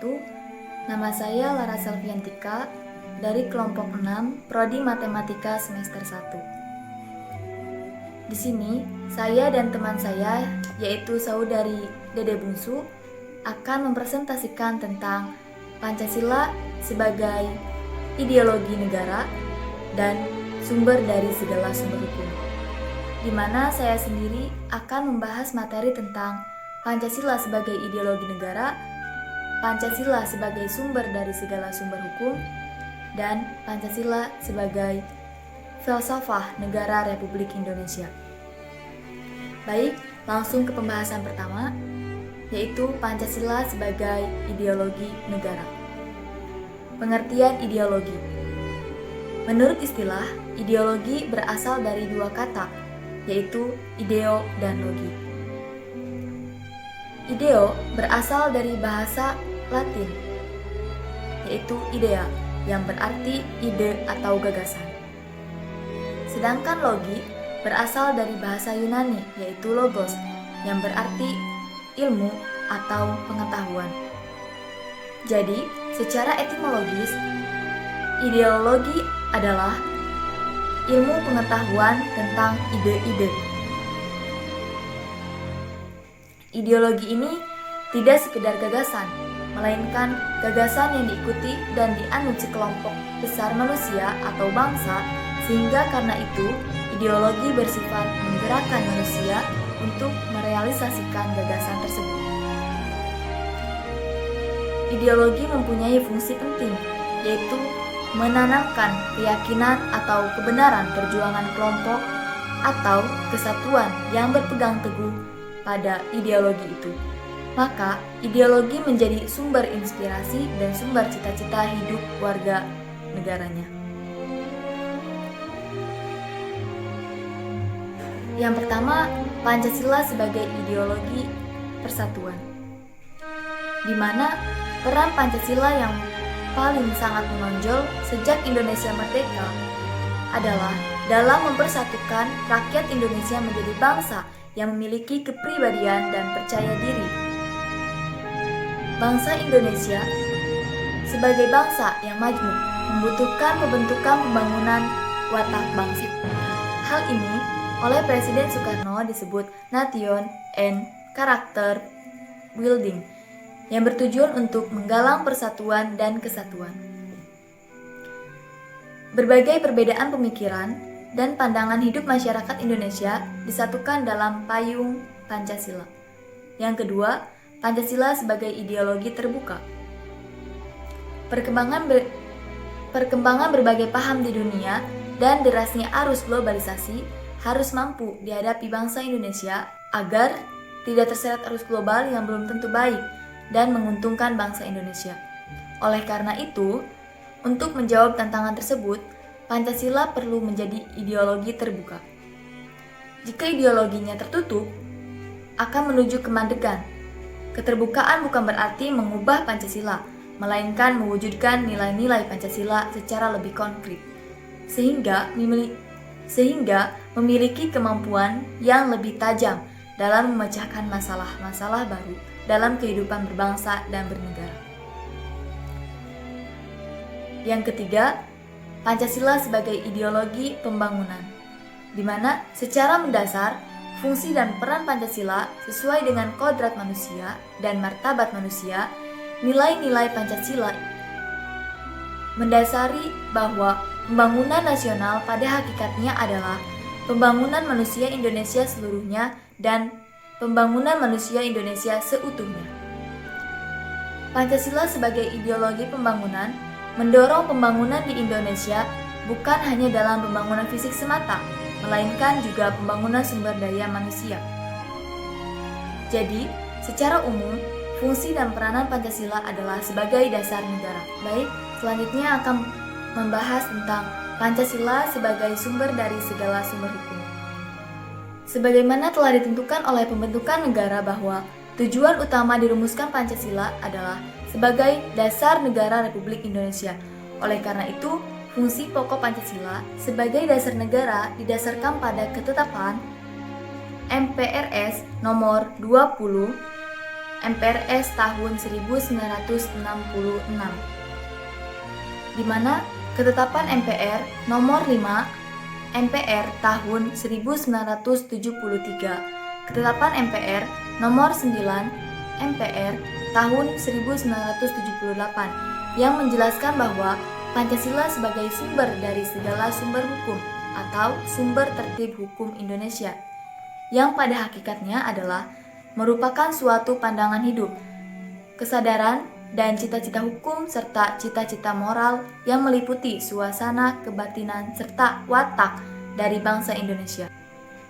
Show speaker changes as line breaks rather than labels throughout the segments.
wabarakatuh. Nama saya Lara Selviantika dari kelompok 6 Prodi Matematika semester 1. Di sini, saya dan teman saya, yaitu saudari Dede Bungsu, akan mempresentasikan tentang Pancasila sebagai ideologi negara dan sumber dari segala sumber hukum, di mana saya sendiri akan membahas materi tentang Pancasila sebagai ideologi negara, Pancasila sebagai sumber dari segala sumber hukum, dan Pancasila sebagai filsafah negara Republik Indonesia. Baik, langsung ke pembahasan pertama, yaitu Pancasila sebagai ideologi negara. Pengertian ideologi. Menurut istilah, ideologi berasal dari dua kata, yaitu ideo dan logi. Ideo berasal dari bahasa Latin, yaitu idea, yang berarti ide atau gagasan. Sedangkan logi berasal dari bahasa Yunani, yaitu logos, yang berarti ilmu atau pengetahuan. Jadi, secara etimologis, ideologi adalah ilmu pengetahuan tentang ide-ide. Ideologi ini tidak sekedar gagasan, melainkan gagasan yang diikuti dan dianut sekelompok besar manusia atau bangsa, sehingga karena itu ideologi bersifat menggerakkan manusia untuk merealisasikan gagasan tersebut. Ideologi mempunyai fungsi penting, yaitu menanamkan keyakinan atau kebenaran perjuangan kelompok atau kesatuan yang berpegang teguh pada ideologi itu. Maka, ideologi menjadi sumber inspirasi dan sumber cita-cita hidup warga negaranya. Yang pertama, Pancasila sebagai ideologi persatuan, di mana peran Pancasila yang paling sangat menonjol sejak Indonesia merdeka adalah dalam mempersatukan rakyat Indonesia menjadi bangsa yang memiliki kepribadian dan percaya diri. Bangsa Indonesia sebagai bangsa yang majmuk membutuhkan pembentukan pembangunan watak bangsa. Hal ini oleh Presiden Soekarno disebut Nation and Character Building, yang bertujuan untuk menggalang persatuan dan kesatuan. Berbagai perbedaan pemikiran dan pandangan hidup masyarakat Indonesia disatukan dalam payung Pancasila. Yang kedua, Pancasila sebagai ideologi terbuka. Perkembangan berbagai paham di dunia dan derasnya arus globalisasi harus mampu dihadapi bangsa Indonesia agar tidak terseret arus global yang belum tentu baik dan menguntungkan bangsa Indonesia. Oleh karena itu, untuk menjawab tantangan tersebut, Pancasila perlu menjadi ideologi terbuka. Jika ideologinya tertutup, akan menuju kemandegan. Keterbukaan bukan berarti mengubah Pancasila, melainkan mewujudkan nilai-nilai Pancasila secara lebih konkret, sehingga memiliki kemampuan yang lebih tajam dalam memecahkan masalah-masalah baru dalam kehidupan berbangsa dan bernegara. Yang ketiga, Pancasila sebagai ideologi pembangunan, di mana secara mendasar fungsi dan peran Pancasila sesuai dengan kodrat manusia dan martabat manusia. Nilai-nilai Pancasila mendasari bahwa pembangunan nasional pada hakikatnya adalah pembangunan manusia Indonesia seluruhnya dan pembangunan manusia Indonesia seutuhnya. Pancasila sebagai ideologi pembangunan mendorong pembangunan di Indonesia bukan hanya dalam pembangunan fisik semata, melainkan juga pembangunan sumber daya manusia. Jadi, secara umum, fungsi dan peranan Pancasila adalah sebagai dasar negara. Baik, selanjutnya akan membahas tentang Pancasila sebagai sumber dari segala sumber hukum. Sebagaimana telah ditentukan oleh pembentukan negara bahwa tujuan utama dirumuskan Pancasila adalah sebagai dasar negara Republik Indonesia. Oleh karena itu, fungsi pokok Pancasila sebagai dasar negara didasarkan pada ketetapan MPRS nomor 20 MPRS tahun 1966, di mana ketetapan MPR nomor 5 MPR tahun 1973, ketetapan MPR nomor 9 MPR tahun 1978 yang menjelaskan bahwa Pancasila sebagai sumber dari segala sumber hukum atau sumber tertib hukum Indonesia, yang pada hakikatnya adalah merupakan suatu pandangan hidup, kesadaran, dan cita-cita hukum serta cita-cita moral yang meliputi suasana kebatinan serta watak dari bangsa Indonesia.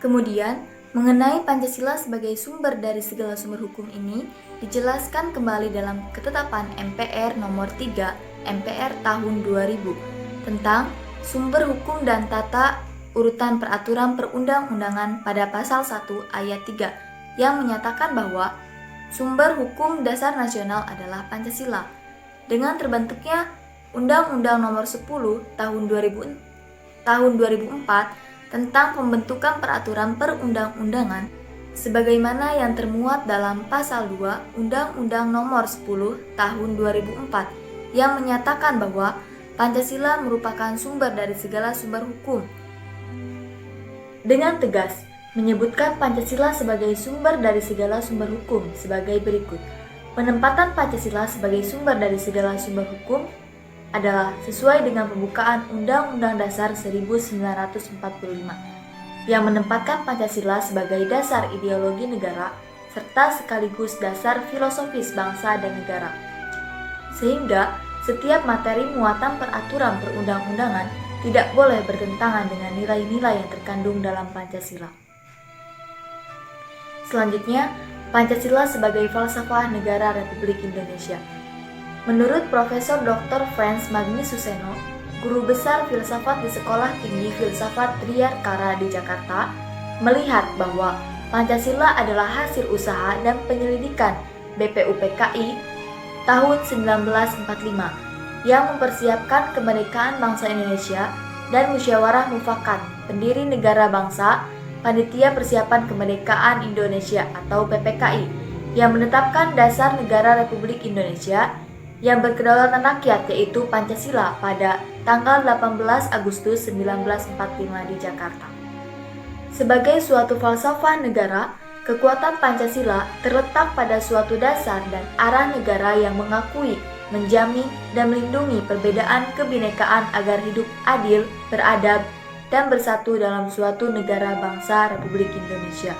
Kemudian, mengenai Pancasila sebagai sumber dari segala sumber hukum ini dijelaskan kembali dalam ketetapan MPR nomor 3 MPR tahun 2000 tentang sumber hukum dan tata urutan peraturan perundang-undangan pada pasal 1 ayat 3 yang menyatakan bahwa sumber hukum dasar nasional adalah Pancasila. Dengan terbentuknya Undang-Undang Nomor 10 Tahun 2004 tentang pembentukan peraturan perundang-undangan, sebagaimana yang termuat dalam Pasal 2 Undang-Undang Nomor 10 Tahun 2004 yang menyatakan bahwa Pancasila merupakan sumber dari segala sumber hukum. Dengan tegas menyebutkan Pancasila sebagai sumber dari segala sumber hukum sebagai berikut. Penempatan Pancasila sebagai sumber dari segala sumber hukum adalah sesuai dengan pembukaan Undang-Undang Dasar 1945 yang menempatkan Pancasila sebagai dasar ideologi negara serta sekaligus dasar filosofis bangsa dan negara. Sehingga setiap materi muatan peraturan perundang-undangan tidak boleh bertentangan dengan nilai-nilai yang terkandung dalam Pancasila. Selanjutnya, Pancasila sebagai falsafah negara Republik Indonesia. Menurut Profesor Dr. Frans Magni-Suseno, guru besar filsafat di Sekolah Tinggi Filsafat Triyarkara di Jakarta, melihat bahwa Pancasila adalah hasil usaha dan penyelidikan BPUPKI tahun 1945 yang mempersiapkan kemerdekaan bangsa Indonesia dan Musyawarah Mufakat Pendiri Negara Bangsa Panitia Persiapan Kemerdekaan Indonesia atau PPKI yang menetapkan dasar negara Republik Indonesia yang berkedaulatan rakyat yaitu Pancasila pada tanggal 18 Agustus 1945 di Jakarta. Sebagai suatu falsafah negara, kekuatan Pancasila terletak pada suatu dasar dan arah negara yang mengakui, menjamin, dan melindungi perbedaan kebinekaan agar hidup adil, beradab, dan bersatu dalam suatu negara bangsa Republik Indonesia.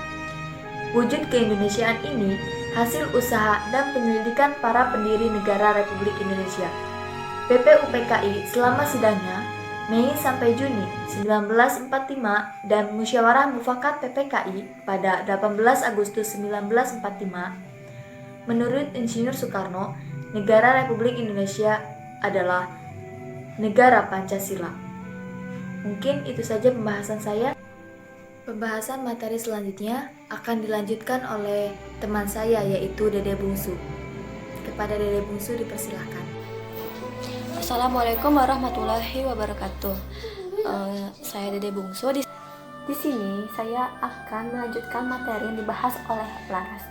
Wujud keindonesiaan ini hasil usaha dan penyelidikan para pendiri negara Republik Indonesia. BPUPKI selama sidangnya Mei sampai Juni 1945 dan Musyawarah Mufakat PPKI pada 18 Agustus 1945. Menurut Insinyur Soekarno, negara Republik Indonesia adalah negara Pancasila. Mungkin itu saja pembahasan saya. Pembahasan materi selanjutnya akan dilanjutkan oleh teman saya yaitu Dede Bungsu. Kepada Dede Bungsu dipersilahkan.
Assalamualaikum warahmatullahi wabarakatuh. Saya Dede Bungsu. Di sini saya akan melanjutkan materi yang dibahas oleh Laras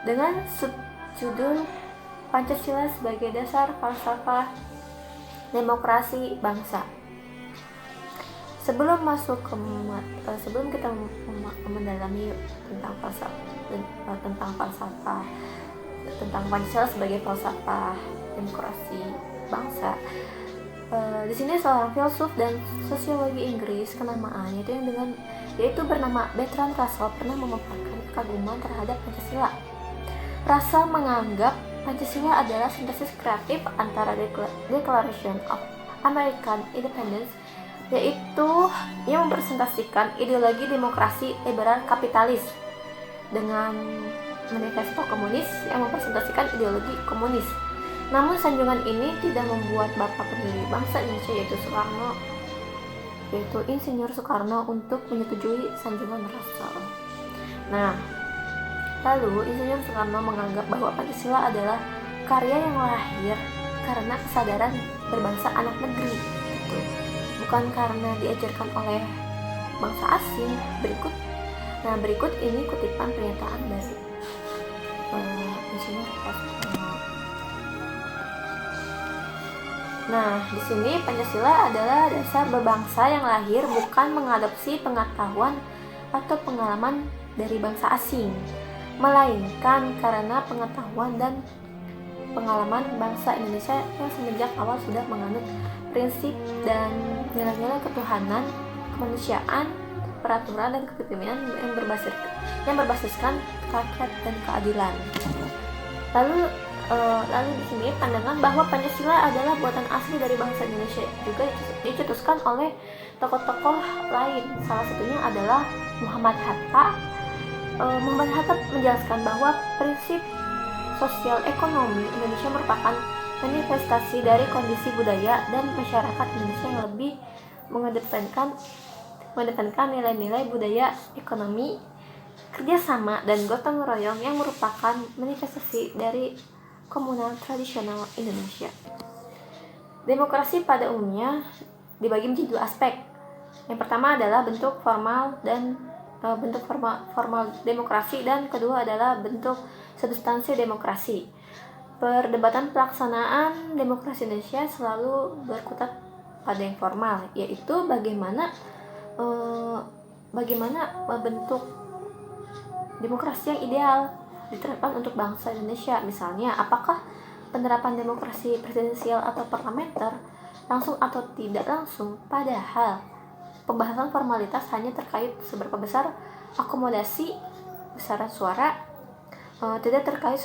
dengan subjudul Pancasila sebagai dasar falsafah demokrasi bangsa. Sebelum kita mendalami tentang Pancasila sebagai falsafah demokrasi bangsa, di sini seorang filsuf dan sosiologi Inggris kenamaannya yaitu bernama Bertrand Russell pernah memaparkan kekaguman terhadap Pancasila. Russell menganggap Pancasila adalah sintesis kreatif antara Declaration of American Independence, yaitu yang mempresentasikan ideologi demokrasi liberal kapitalis, dengan manifesto komunis yang mempresentasikan ideologi komunis. Namun sanjungan ini tidak membuat bapak pendiri bangsa Indonesia yaitu Insinyur Soekarno untuk menyetujui sanjungan Russell. Lalu Insinyur Soekarno menganggap bahwa Pancasila adalah karya yang lahir karena kesadaran berbangsa anak negeri, bukan karena diajarkan oleh bangsa asing. Berikut ini kutipan pernyataan dari sini kelas 10. Nah, di sini Pancasila adalah dasar berbangsa yang lahir bukan mengadopsi pengetahuan atau pengalaman dari bangsa asing, melainkan karena pengetahuan dan pengalaman bangsa Indonesia yang semenjak awal sudah menganut prinsip dan nilai-nilai ketuhanan, kemanusiaan, peraturan dan kepemimpinan yang berbasiskan rakyat dan keadilan. Lalu di sini pandangan bahwa Pancasila adalah buatan asli dari bangsa Indonesia juga dicetuskan oleh tokoh-tokoh lain. Salah satunya adalah Muhammad Hatta. Muhammad Hatta menjelaskan bahwa prinsip sosial ekonomi Indonesia merupakan manifestasi dari kondisi budaya dan masyarakat Indonesia yang lebih mengedepankan nilai-nilai budaya, ekonomi, kerjasama, dan gotong royong yang merupakan manifestasi dari komunal tradisional Indonesia. Demokrasi pada umumnya dibagi menjadi dua aspek. Yang pertama adalah bentuk formal demokrasi, dan kedua adalah bentuk substansi demokrasi. Perdebatan pelaksanaan demokrasi Indonesia selalu berkutat pada yang formal, yaitu bagaimana bentuk demokrasi yang ideal diterapkan untuk bangsa Indonesia. Misalnya, apakah penerapan demokrasi presidensial atau parlementer langsung atau tidak langsung, padahal pembahasan formalitas hanya terkait seberapa besar akomodasi besaran suara, tidak terkait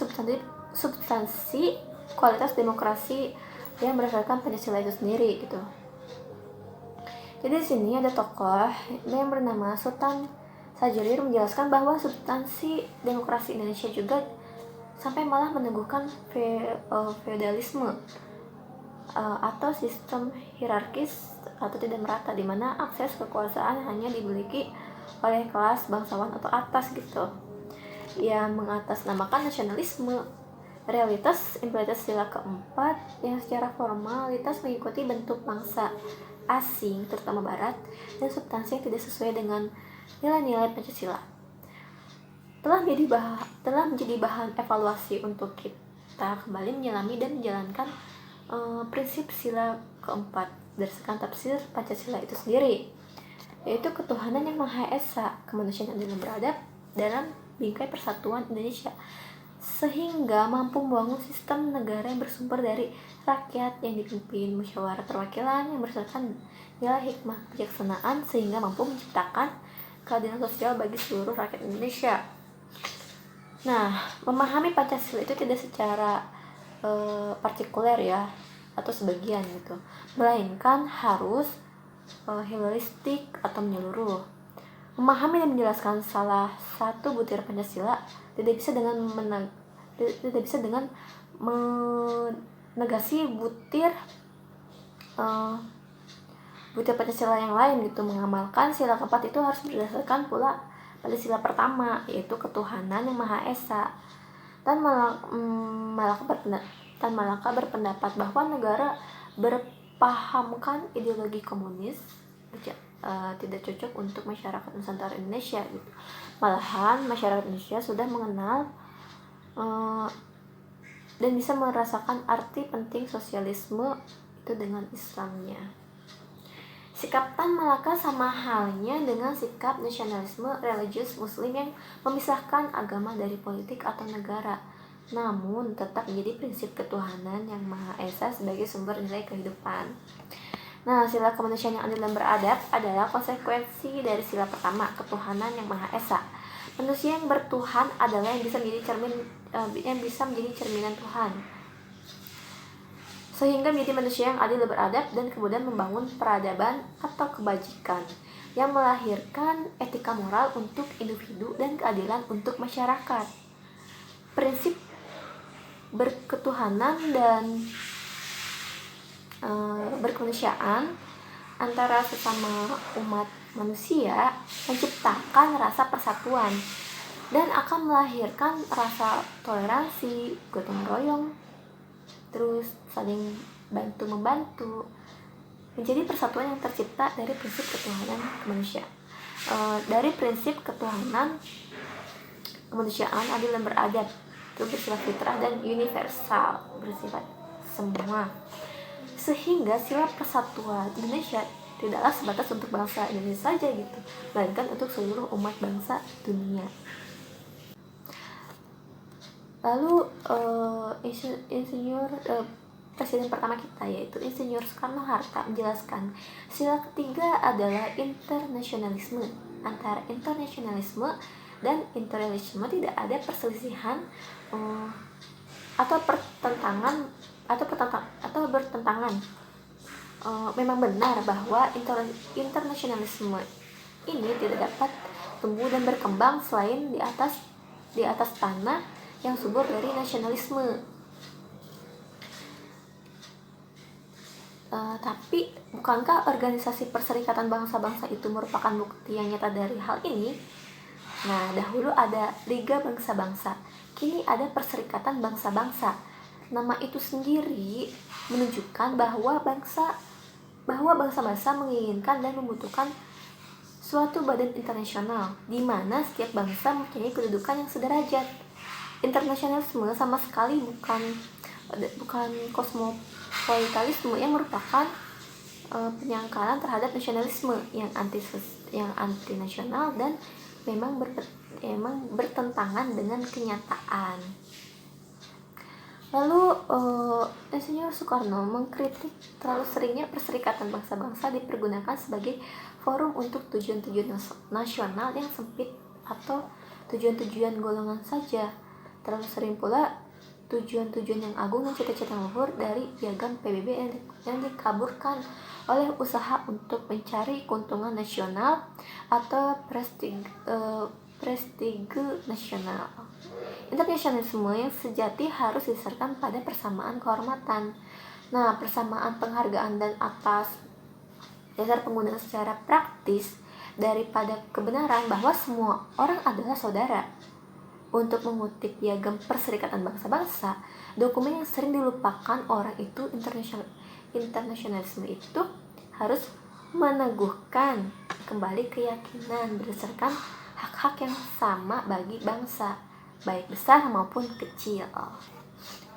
substansi kualitas demokrasi yang berdasarkan Pancasila itu sendiri gitu. Jadi di sini ada tokoh yang bernama Sultan Syahrir menjelaskan bahwa substansi demokrasi Indonesia juga sampai malah meneguhkan feodalisme atau sistem hierarkis atau tidak merata, di mana akses kekuasaan hanya dimiliki oleh kelas bangsawan atau atas gitu. Ia mengatasnamakan nasionalisme, realitas implementasi sila keempat yang secara formalitas mengikuti bentuk bangsa asing terutama barat, dan substansi yang tidak sesuai dengan nilai-nilai Pancasila telah menjadi bahan evaluasi untuk kita kembali menyelami dan menjalankan prinsip sila keempat berdasarkan tafsir Pancasila itu sendiri, yaitu ketuhanan yang Maha Esa, kemanusiaan yang adil dan beradab dalam bingkai persatuan Indonesia, sehingga mampu membangun sistem negara yang bersumber dari rakyat yang dipimpin musyawarah perwakilan yang berdasarkan nilai hikmah kebijaksanaan, sehingga mampu menciptakan keadilan sosial bagi seluruh rakyat Indonesia. Nah, memahami Pancasila itu tidak secara partikuler ya, atau sebagian gitu, melainkan harus holistik atau menyeluruh. Memahami dan menjelaskan salah satu butir Pancasila tidak bisa dengan menegasi butir Pancasila yang lain gitu. Mengamalkan sila keempat itu harus berdasarkan pula pada sila pertama, yaitu ketuhanan yang Maha Esa. Dan Malaka berpendapat bahwa negara berpahamkan ideologi komunis tidak cocok untuk masyarakat Nusantara Indonesia gitu. Malahan masyarakat Indonesia sudah mengenal dan bisa merasakan arti penting sosialisme itu dengan Islamnya. Sikap Tan Malaka sama halnya dengan sikap nasionalisme religius muslim yang memisahkan agama dari politik atau negara, namun tetap menjadi prinsip ketuhanan yang Maha Esa sebagai sumber nilai kehidupan. Nah, sila kemanusiaan yang adil dan beradab adalah konsekuensi dari sila pertama, ketuhanan yang Maha Esa. Manusia yang bertuhan adalah yang bisa menjadi cerminan Tuhan, sehingga menjadi manusia yang adil dan beradab, dan kemudian membangun peradaban atau kebajikan yang melahirkan etika moral untuk individu dan keadilan untuk masyarakat. Prinsip berketuhanan dan berkemanusiaan antara sesama umat manusia menciptakan rasa persatuan dan akan melahirkan rasa toleransi, gotong royong, terus saling bantu-membantu, menjadi persatuan yang tercipta dari prinsip ketuhanan kemanusiaan. Dari prinsip ketuhanan kemanusiaan adil dan beradab. itu bersifat fitrah dan universal, bersifat semua. Sehingga sila persatuan Indonesia tidaklah sebatas untuk bangsa Indonesia saja gitu, melainkan untuk seluruh umat bangsa dunia. Lalu Presiden pertama kita yaitu Insinyur Soekarno-Hatta menjelaskan sila ketiga adalah internasionalisme. Antara internasionalisme dan imperialisme tidak ada perselisihan atau bertentangan. Memang benar bahwa internasionalisme ini tidak dapat tumbuh dan berkembang selain di atas tanah yang subur dari nasionalisme. Tapi bukankah organisasi Perserikatan Bangsa-Bangsa itu merupakan bukti yang nyata dari hal ini? Nah, dahulu ada Liga Bangsa-Bangsa, kini ada Perserikatan Bangsa-Bangsa. Nama itu sendiri menunjukkan bahwa bangsa-bangsa menginginkan dan membutuhkan suatu badan internasional di mana setiap bangsa mempunyai kedudukan yang sederajat. Internasionalisme sama sekali bukan kosmopolitanisme yang merupakan penyangkalan terhadap nasionalisme yang anti nasional dan memang bertentangan dengan kenyataan. Lalu Insinyur Soekarno mengkritik terlalu seringnya Perserikatan Bangsa-Bangsa dipergunakan sebagai forum untuk tujuan-tujuan nasional yang sempit atau tujuan-tujuan golongan saja. Terlalu sering pula tujuan-tujuan yang agung dan cita-cita luhur dari piagam PBB yang dikaburkan oleh usaha untuk mencari keuntungan nasional atau prestige nasional. Internasionalisme yang sejati harus didasarkan pada persamaan kehormatan. Nah, persamaan penghargaan dan atas dasar penggunaan secara praktis daripada kebenaran bahwa semua orang adalah saudara. Untuk mengutip piagam Perserikatan Bangsa-Bangsa, dokumen yang sering dilupakan orang itu, internasionalisme itu harus meneguhkan kembali keyakinan berdasarkan hak-hak yang sama bagi bangsa, baik besar maupun kecil.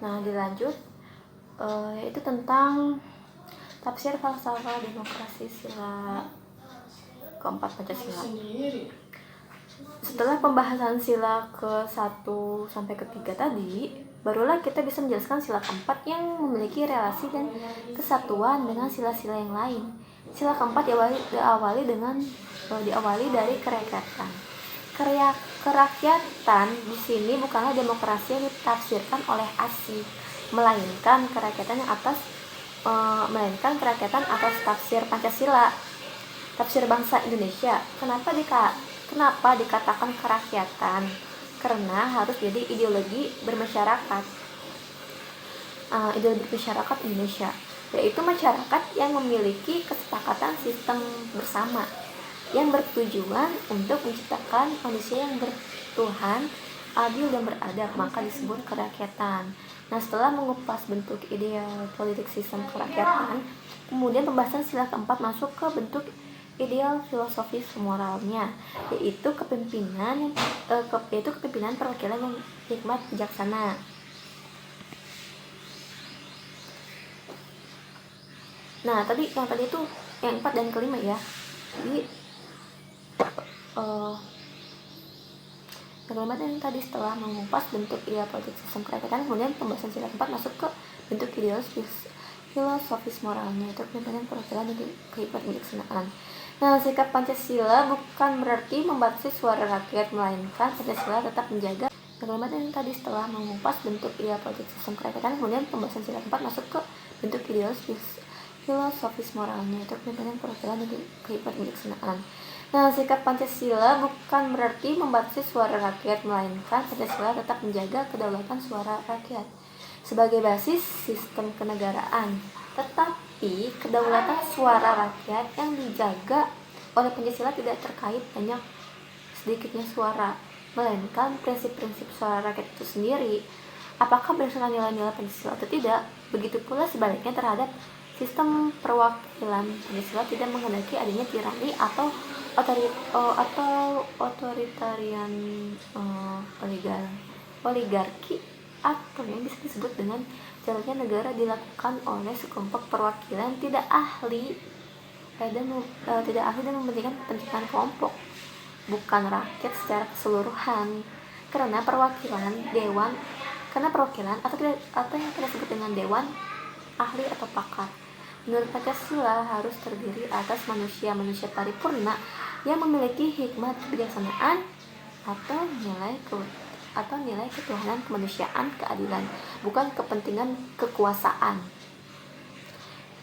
Nah, dilanjut yaitu tentang tafsir falsafah demokrasi sila keempat Pancasila. Setelah pembahasan sila ke-1 sampai ke-3 tadi, barulah kita bisa menjelaskan sila keempat yang memiliki relasi dan kesatuan dengan sila-sila yang lain. Sila keempat diawali dari kerakyatan. Kerakyatan di sini bukanlah demokrasi yang ditafsirkan oleh asing, melainkan kerakyatan atas tafsir Pancasila, tafsir bangsa Indonesia. Kenapa dikatakan kerakyatan? Karena harus jadi ideologi bermasyarakat. Ideologi masyarakat Indonesia, yaitu masyarakat yang memiliki kesepakatan sistem bersama yang bertujuan untuk menciptakan manusia yang bertuhan, adil dan beradab, maka disebut kerakyatan. Nah, setelah mengupas bentuk ideal politik sistem kerakyatan, kemudian pembahasan sila keempat masuk ke bentuk ideal filosofis moralnya, yaitu kepemimpinan perwakilan yang hikmat bijaksana. Nah, yang tadi itu yang 4 dan kelima ya. Jadi yang kelima yang tadi setelah mengupas bentuk ideal politik sistem kerakyatan, kemudian pembahasan sila keempat masuk ke bentuk ideal filosofis moralnya, yaitu kepemimpinan perwakilan yang hikmat bijaksanaan. Nah, sikap Pancasila bukan berarti membatasi suara rakyat, melainkan Pancasila tetap menjaga. Kalimat yang tadi setelah mengupas bentuk ideal politik sistem kerakyatan, kemudian pembahasan sila keempat masuk ke bentuk ideal filosofis moralnya, yaitu kepemimpinan perwakilan yang hikmat bijaksanaan. Nah, sikap Pancasila bukan berarti membatasi suara rakyat, melainkan Pancasila tetap menjaga kedaulatan suara rakyat sebagai basis sistem kenegaraan. Tetapi kedaulatan suara rakyat yang dijaga oleh Pancasila tidak terkait banyak sedikitnya suara, melainkan prinsip-prinsip suara rakyat itu sendiri, apakah berdasarkan nilai-nilai Pancasila atau tidak. Begitu pula sebaliknya terhadap sistem perwakilan. Pancasila tidak menghendaki adanya tirani atau otoritarian oligarki atau yang bisa disebut dengan jalannya negara dilakukan oleh sekelompok perwakilan tidak ahli dan mementingkan kepentingan kelompok, bukan rakyat secara keseluruhan. Karena perwakilan atau yang kita sebut dengan dewan ahli atau pakar menurut Pancasila harus terdiri atas manusia paripurna yang memiliki hikmat kebijaksanaan atau nilai ketuhanan, kemanusiaan, keadilan, bukan kepentingan kekuasaan.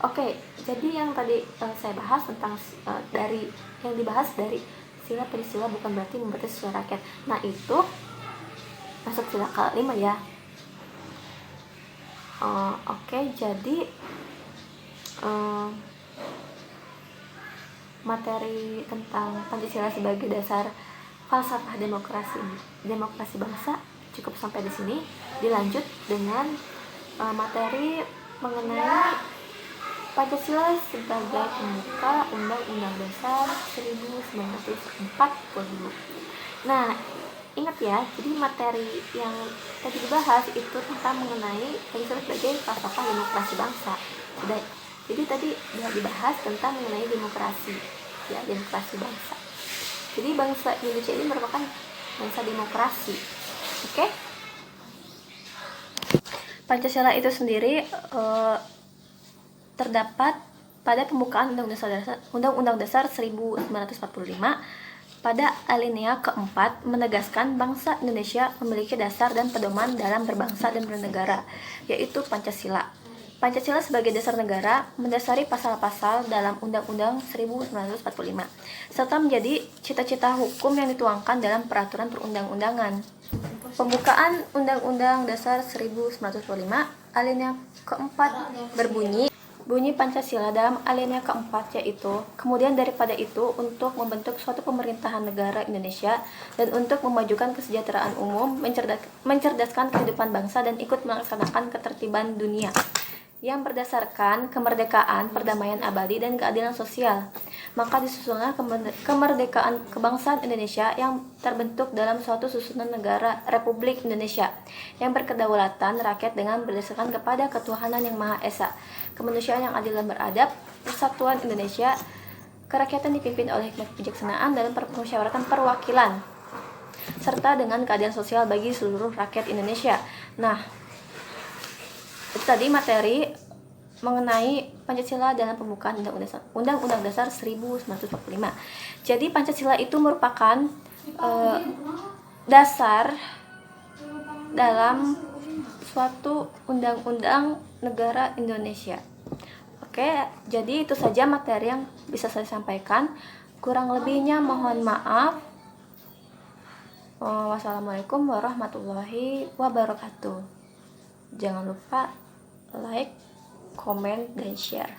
Oke, jadi yang tadi saya bahas tentang yang dibahas dari sila perisila bukan berarti membatasi suara rakyat. Nah, itu masuk sila kelima ya. Oke, jadi materi tentang Pancasila sebagai dasar falsafah demokrasi bangsa cukup sampai di sini. Dilanjut dengan materi mengenai Pancasila sebagai pembuka Undang-Undang Dasar 1945. Nah, ingat ya, jadi materi yang tadi dibahas itu tentang mengenai Pancasila sebagai falsafah demokrasi bangsa. Jadi tadi dibahas tentang mengenai demokrasi bangsa. Jadi bangsa Indonesia ini merupakan bangsa demokrasi. Oke? Pancasila itu sendiri terdapat pada pembukaan Undang-Undang Dasar 1945 pada alinea keempat menegaskan bangsa Indonesia memiliki dasar dan pedoman dalam berbangsa dan bernegara, yaitu Pancasila. Pancasila sebagai dasar negara mendasari pasal-pasal dalam Undang-Undang 1945 serta menjadi cita-cita hukum yang dituangkan dalam peraturan perundang-undangan. Pembukaan Undang-Undang Dasar 1945 alinea keempat bunyi Pancasila dalam alinea keempat yaitu, kemudian daripada itu untuk membentuk suatu pemerintahan negara Indonesia dan untuk memajukan kesejahteraan umum, mencerdaskan kehidupan bangsa dan ikut melaksanakan ketertiban dunia yang berdasarkan kemerdekaan, perdamaian abadi, dan keadilan sosial. Maka disusunlah kemerdekaan kebangsaan Indonesia yang terbentuk dalam suatu susunan negara Republik Indonesia yang berkedaulatan rakyat dengan berdasarkan kepada ketuhanan yang Maha Esa, kemanusiaan yang adil dan beradab, persatuan Indonesia, kerakyatan dipimpin oleh hikmat kebijaksanaan dalam permusyawaratan perwakilan, serta dengan keadilan sosial bagi seluruh rakyat Indonesia. Nah, itu tadi materi mengenai Pancasila dalam pembukaan Undang-Undang Dasar 1945. Jadi Pancasila itu merupakan dasar dalam suatu undang-undang negara Indonesia. Oke, jadi itu saja materi yang bisa saya sampaikan. Kurang lebihnya mohon maaf. Wassalamualaikum warahmatullahi wabarakatuh. Jangan lupa like, komen, dan share.